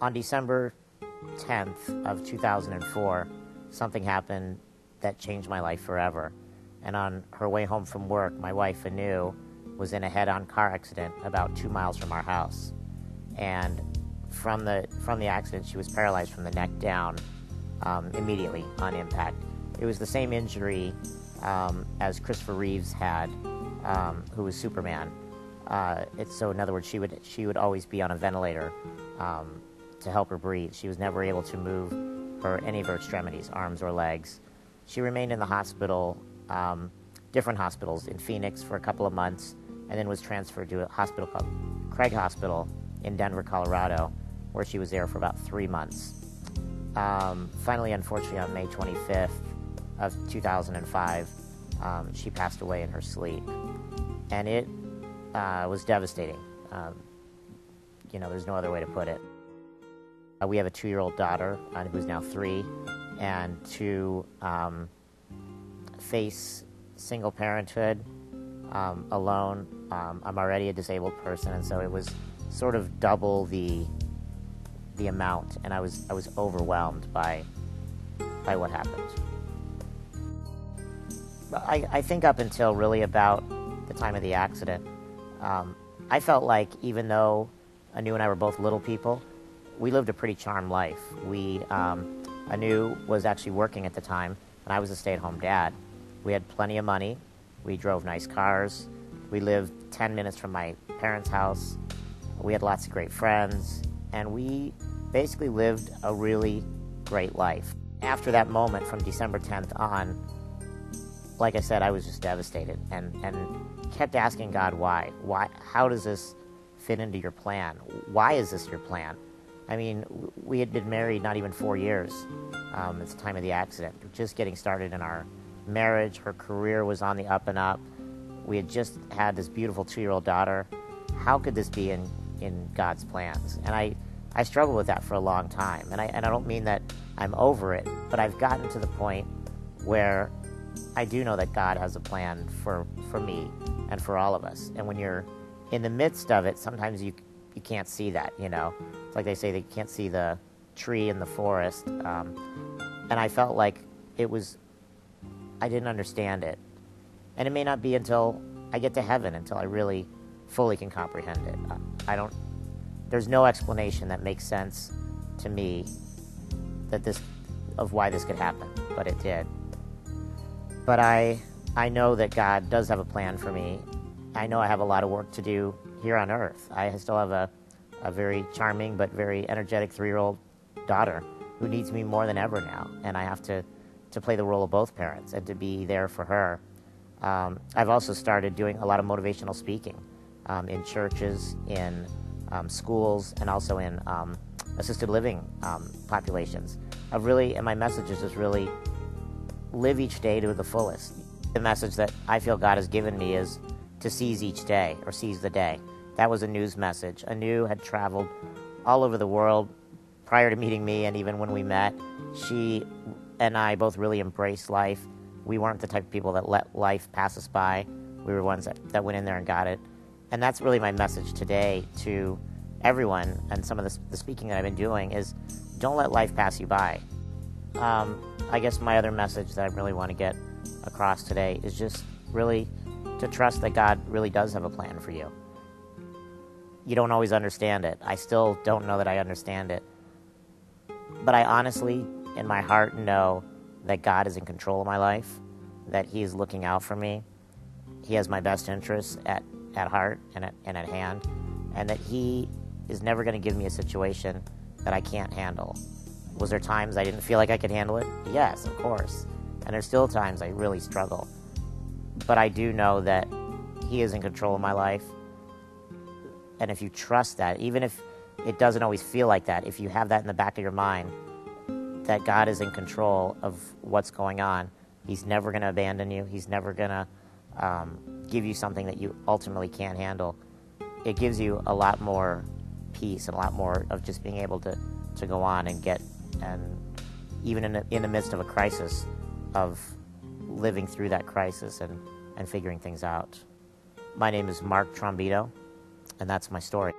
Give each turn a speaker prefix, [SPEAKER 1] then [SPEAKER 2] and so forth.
[SPEAKER 1] On December 10th of 2004, something happened that changed my life forever. And on her way home from work, my wife, Anu, was in a head-on car accident about 2 miles from our house. And from the accident, she was paralyzed from the neck down immediately on impact. It was the same injury as Christopher Reeves had, who was Superman. So in other words, she would always be on a ventilator to help her breathe. She was never able to move any of her extremities, arms or legs. She remained in the hospital, different hospitals in Phoenix for a couple of months, and then was transferred to a hospital called Craig Hospital in Denver, Colorado, where she was there for about 3 months. Finally, unfortunately, on May 25th of 2005, she passed away in her sleep. And it was devastating. There's no other way to put it. We have a 2-year-old daughter who's now 3, and to face single parenthood alone, I'm already a disabled person, and so it was sort of double the amount, and I was overwhelmed by what happened. I think up until really about the time of the accident, I felt like even though Anu and I were both little people, we lived a pretty charmed life. Anu was actually working at the time, and I was a stay-at-home dad. We had plenty of money. We drove nice cars. We lived 10 minutes from my parents' house. We had lots of great friends, and we basically lived a really great life. After that moment, from December 10th on, like I said, I was just devastated and kept asking God, why? How does this fit into your plan? Why is this your plan? I mean, we had been married not even 4 years at the time of the accident, just getting started in our marriage. Her career was on the up and up. We had just had this beautiful 2-year-old daughter. How could this be in God's plans? And I struggled with that for a long time. And I don't mean that I'm over it, but I've gotten to the point where I do know that God has a plan for me and for all of us. And when you're in the midst of it, sometimes you can't see that, It's like they say they can't see the tree in the forest. And I felt like I didn't understand it. And it may not be until I get to heaven until I really fully can comprehend it. There's no explanation that makes sense to me of why this could happen, but it did. But I know that God does have a plan for me. I know I have a lot of work to do here on earth. I still have a very charming but very energetic 3-year-old daughter who needs me more than ever now, and I have to play the role of both parents and to be there for her. I've also started doing a lot of motivational speaking in churches, in schools, and also in assisted living populations. And my message is just really live each day to the fullest. The message that I feel God has given me is to seize each day, or seize the day. That was a news message. Anu had traveled all over the world prior to meeting me, and even when we met, she and I both really embraced life. We weren't the type of people that let life pass us by. We were ones that went in there and got it. And that's really my message today to everyone, and some of the speaking that I've been doing is don't let life pass you by. I guess my other message that I really want to get across today is just really to trust that God really does have a plan for you. You don't always understand it. I still don't know that I understand it. But I honestly, in my heart, know that God is in control of my life, that He is looking out for me. He has my best interests at heart and at hand, and that He is never going to give me a situation that I can't handle. Was there times I didn't feel like I could handle it? Yes, of course. And there's still times I really struggle. But I do know that He is in control of my life. And if you trust that, even if it doesn't always feel like that, if you have that in the back of your mind, that God is in control of what's going on, He's never going to abandon you. He's never going to give you something that you ultimately can't handle. It gives you a lot more peace and a lot more of just being able to go on and even in the midst of a crisis, of living through that crisis and figuring things out. My name is Mark Trombino, and that's my story.